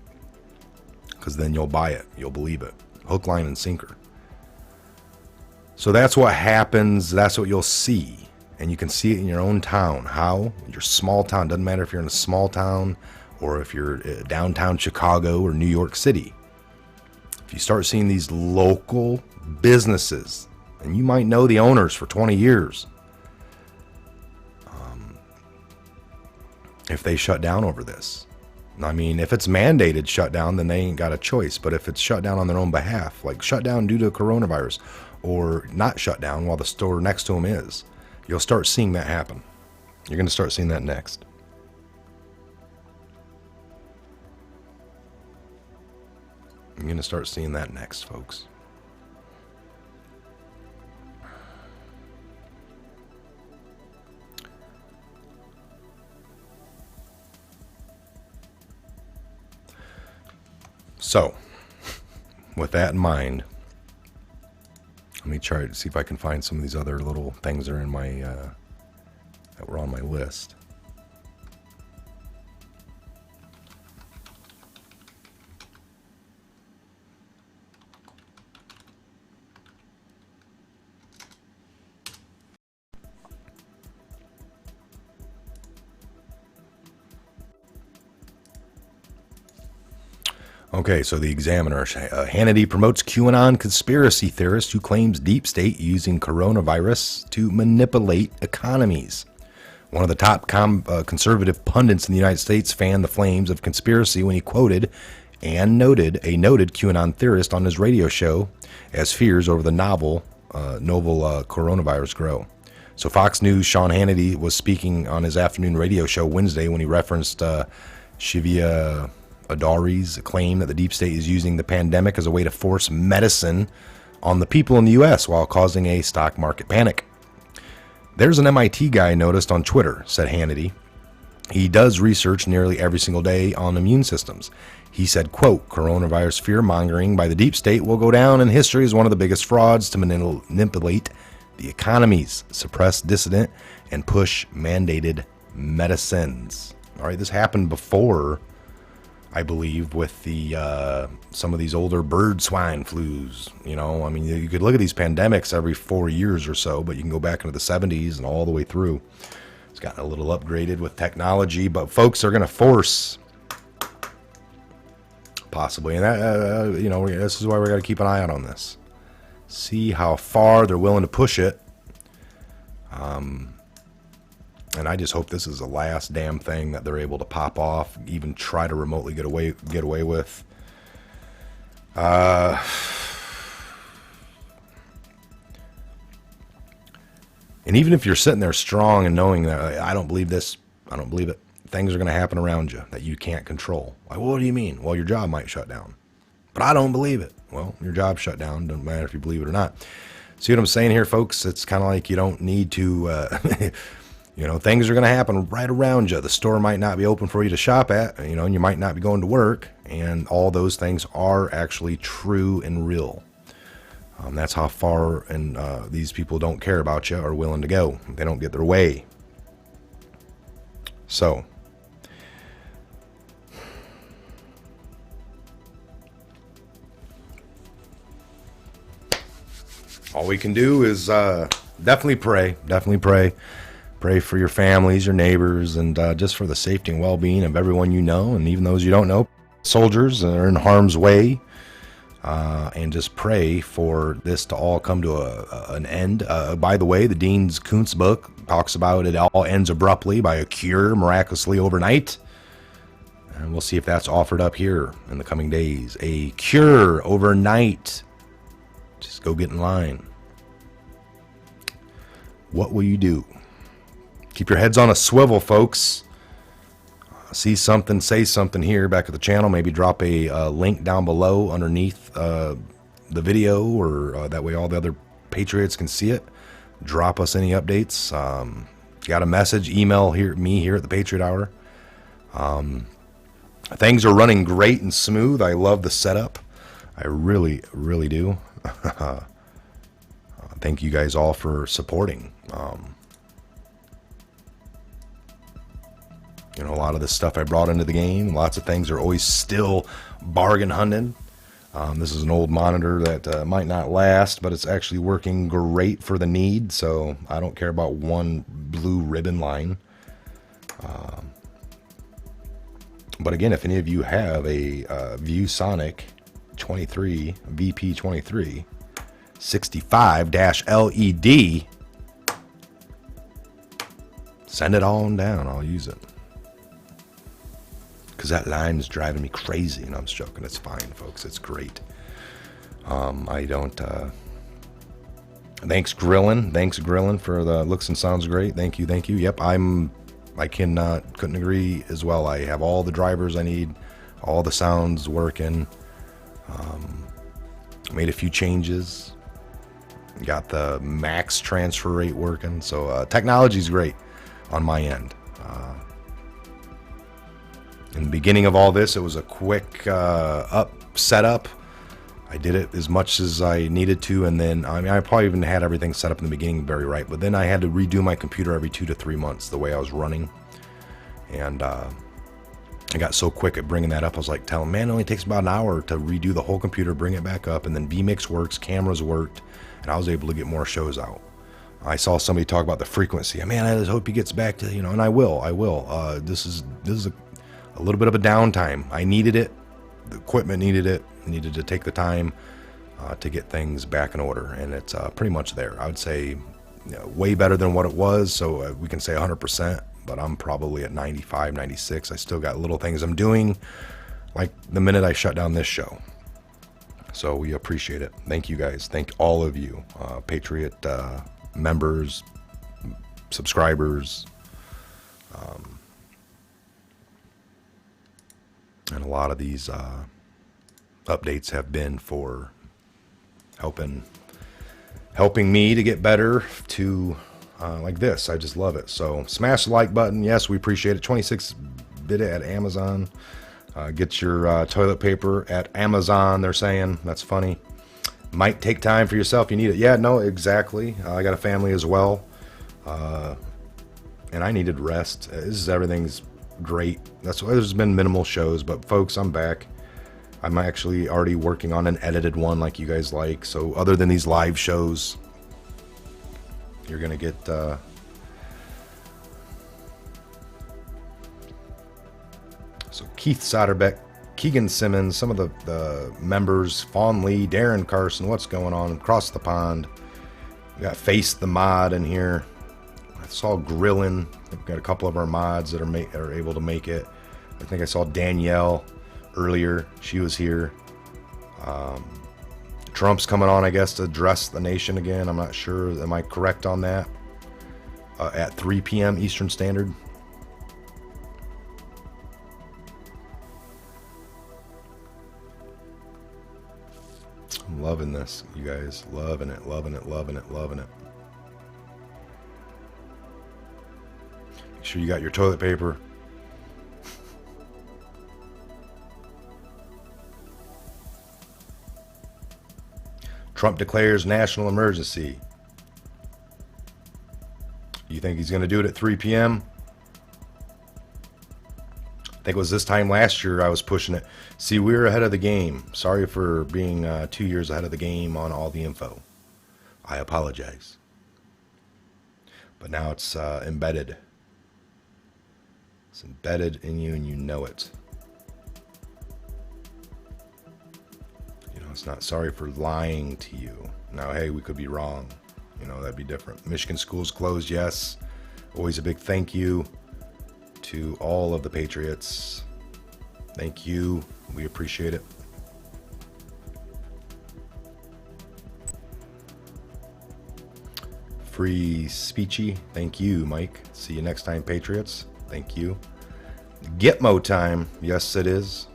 because then you'll buy it, you'll believe it, hook, line, and sinker. So that's what happens. That's what you'll see. And you can see it in your own town. How? Your small town. Doesn't matter if you're in a small town or if you're downtown Chicago or New York City. If you start seeing these local businesses, and you might know the owners for 20 years, if they shut down over this. I mean, if it's mandated shutdown, then they ain't got a choice. But if it's shut down on their own behalf, like shut down due to coronavirus, or not shut down while the store next to them is, you'll start seeing that happen. You're going to start seeing that next. You're going to start seeing that next, folks. So, with that in mind, let me try to see if I can find some of these other little things that are in my that were on my list. Okay, so the Examiner. Hannity promotes QAnon conspiracy theorist who claims deep state using coronavirus to manipulate economies. One of the top conservative pundits in the United States fanned the flames of conspiracy when he quoted and noted a noted QAnon theorist on his radio show as fears over the novel coronavirus grow. So Fox News' Sean Hannity was speaking on his afternoon radio show Wednesday when he referenced Shivia Adari's claim that the deep state is using the pandemic as a way to force medicine on the people in the U.S. while causing a stock market panic. There's an MIT guy I noticed on Twitter, said Hannity. He does research nearly every single day on immune systems. He said, quote, coronavirus fear-mongering by the deep state will go down in history as one of the biggest frauds to manipulate the economies, suppress dissident, and push mandated medicines. All right, this happened before, I believe, with the some of these older bird swine flus. You know, I mean, you could look at these pandemics every 4 years or so, but you can go back into the 70s and all the way through. It's gotten a little upgraded with technology, but folks are going to force, possibly, and that, you know, this is why we got to keep an eye out on this. See how far they're willing to push it. And I just hope this is the last damn thing that they're able to pop off, even try to remotely get away with. And even if you're sitting there strong and knowing that I don't believe this, I don't believe it, things are going to happen around you that you can't control. Like, well, what do you mean? Well, your job might shut down. But I don't believe it. Well, your job shut down. Doesn't matter if you believe it or not. See what I'm saying here, folks? It's kind of like you don't need to, you know, things are going to happen right around you. The store might not be open for you to shop at, you know, and you might not be going to work. And all those things are actually true and real. That's how far and these people don't care about you are willing to go. They don't get their way. So, all we can do is definitely pray. Definitely pray. Pray for your families, your neighbors, and just for the safety and well-being of everyone you know, and even those you don't know. Soldiers are in harm's way. And just pray for this to all come to an end. By the way, the Dean Koontz book talks about it all ends abruptly by a cure miraculously overnight. And we'll see if that's offered up here in the coming days. A cure overnight. Just go get in line. What will you do? Keep your heads on a swivel, folks. See something, say something here back at the channel. Maybe drop a link down below underneath the video, or that way all the other Patriots can see it. Drop us any updates. Got a message, email me here at the Patriot Hour. Things are running great and smooth. I love the setup. I really, really do. Thank you guys all for supporting. You know, a lot of the stuff I brought into the game, lots of things are always still bargain hunting. This is an old monitor that might not last, but it's actually working great for the need. So I don't care about one blue ribbon line. But again, if any of you have a ViewSonic 23 VP23 65-LED, send it on down. I'll use it. Because that line is driving me crazy. And I'm just joking. It's fine, folks. It's great. I don't... Thanks, Grillin. Thanks, Grillin, for the looks and sounds great. Thank you, thank you. Yep, I couldn't agree as well. I have all the drivers I need. All the sounds working. Made a few changes. Got the max transfer rate working. So technology's great on my end. In the beginning of all this, it was a quick setup. I did it as much as I needed to, and then I probably even had everything set up in the beginning very right, but then I had to redo my computer every 2 to 3 months the way I was running. And I got so quick at bringing that up, I was like telling, man, it only takes about an hour to redo the whole computer, bring it back up, and then vMix works, cameras worked, and I was able to get more shows out. I saw somebody talk about the frequency. Man, I just hope he gets back to, and I will. This is a little bit of a downtime. I needed it. The equipment needed it. I needed to take the time to get things back in order, and it's pretty much there. I would say way better than what it was, so we can say 100%, but I'm probably at 95, 96. I still got little things I'm doing, like the minute I shut down this show. So we appreciate it. Thank you guys. Thank all of you, Patriot members, subscribers, and a lot of these updates have been for helping me to get better to like this. I just love it. So smash the like button. Yes, we appreciate it. 26 bid at Amazon. Get your toilet paper at Amazon, they're saying. That's funny. Might take time for yourself. You need it. Yeah, no, exactly. I got a family as well. And I needed rest. Everything's great. That's why there's been minimal shows, but folks, I'm back. I'm actually already working on an edited one like you guys like. So other than these live shows, you're gonna get so Keith Soderbeck, Keegan Simmons, some of the members, Fawn Lee, Darren Carson, what's going on across the pond. We got Face the Mod in here. I saw Grillin. We've got a couple of our mods that are able to make it. I think I saw Danielle earlier. She was here. Trump's coming on, I guess, to address the nation again. I'm not sure. Am I correct on that? at 3 p.m. Eastern Standard. I'm loving this, you guys. Loving it, loving it, loving it, loving it. Make sure you got your toilet paper. Trump declares national emergency. You think he's going to do it at 3 p.m.? I think it was this time last year I was pushing it. See, we're ahead of the game. Sorry for being 2 years ahead of the game on all the info. I apologize. But now it's embedded. It's embedded in you and you know it. You know, it's not sorry for lying to you. Now, hey, we could be wrong. You know, that'd be different. Michigan schools closed, yes. Always a big thank you to all of the Patriots. Thank you. We appreciate it. Free Speechy. Thank you, Mike. See you next time, Patriots. Thank you. Gitmo time. Yes, it is.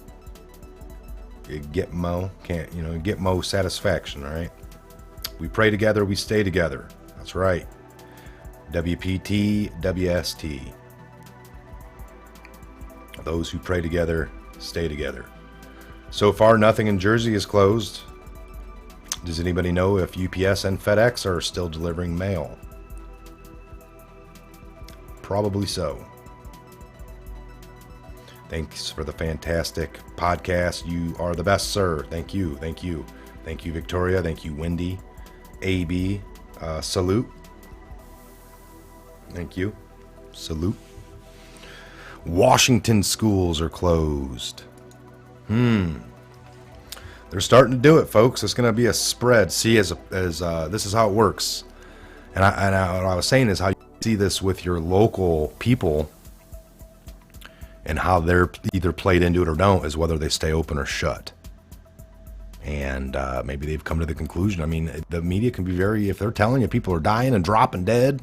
Gitmo. Can't, you know, Gitmo satisfaction, all right? We pray together, we stay together. That's right. WPT, WST. Those who pray together, stay together. So far, nothing in Jersey is closed. Does anybody know if UPS and FedEx are still delivering mail? Probably so. Thanks for the fantastic podcast. You are the best, sir. Thank you. Thank you. Thank you, Victoria. Thank you, Wendy. AB. Salute. Thank you. Salute. Washington schools are closed. They're starting to do it, folks. It's going to be a spread. See, as this is how it works. And what I was saying is how you see this with your local people and how they're either played into it or don't is whether they stay open or shut. And maybe they've come to the conclusion. I mean, the media can be very, if they're telling you people are dying and dropping dead,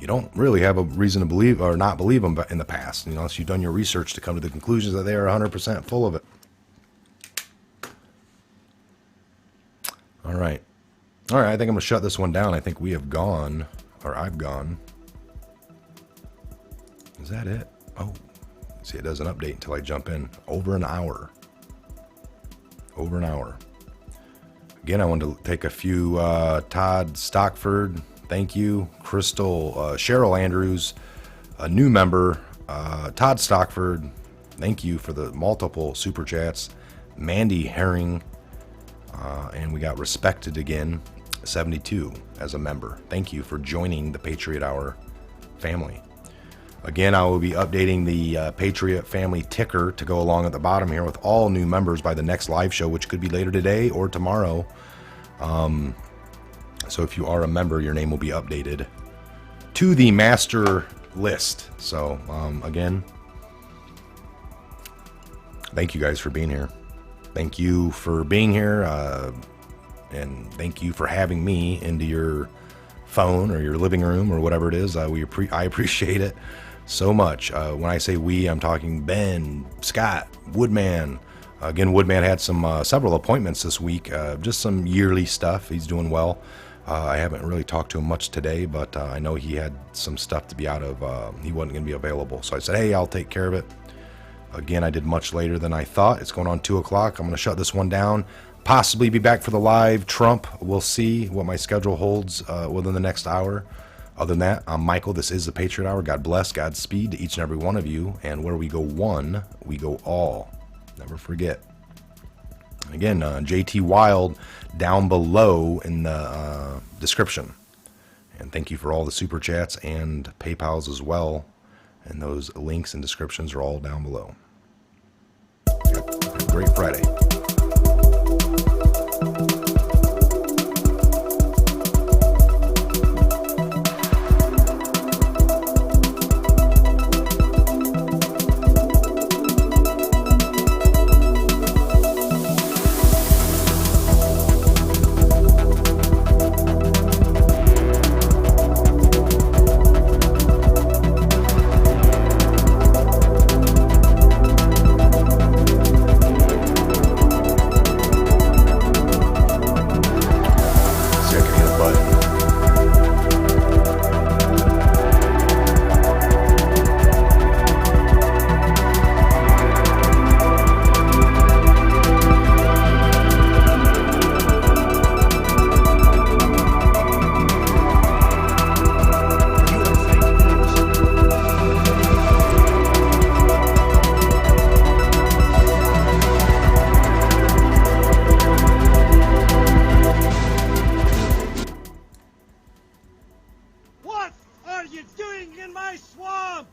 you don't really have a reason to believe or not believe them in the past, unless you've done your research to come to the conclusions that they are 100% full of it. All right. All right, I think I'm going to shut this one down. I think we have gone, or I've gone. Is that it? Oh, see, it doesn't update until I jump in. Over an hour. Over an hour. Again, I wanted to take a few, Todd Stockford, thank you. Crystal, Cheryl Andrews, a new member. Todd Stockford, thank you for the multiple super chats. Mandy Herring, and we got Respected again, 72 as a member. Thank you for joining the Patriot Hour family. Again, I will be updating the Patriot family ticker to go along at the bottom here with all new members by the next live show, which could be later today or tomorrow. So if you are a member, your name will be updated to the master list. So again, thank you guys for being here. Thank you for being here, and thank you for having me into your phone or your living room or whatever it is. I appreciate it so much. When I say we, I'm talking Ben, Scott, Woodman. Again, Woodman had some several appointments this week, just some yearly stuff. He's doing well. I haven't really talked to him much today, but I know he had some stuff to be out of. He wasn't going to be available. So I said, hey, I'll take care of it. Again, I did much later than I thought. It's going on 2 o'clock. I'm going to shut this one down. Possibly be back for the live Trump. We'll see what my schedule holds within the next hour. Other than that, I'm Michael. This is the Patriot Hour. God bless, Godspeed to each and every one of you. And where we go one, we go all. Never forget. Again, JT Wild down below in the description. And thank you for all the super chats and PayPals as well. And those links and descriptions are all down below. Have a great Friday. you doing in my swamp?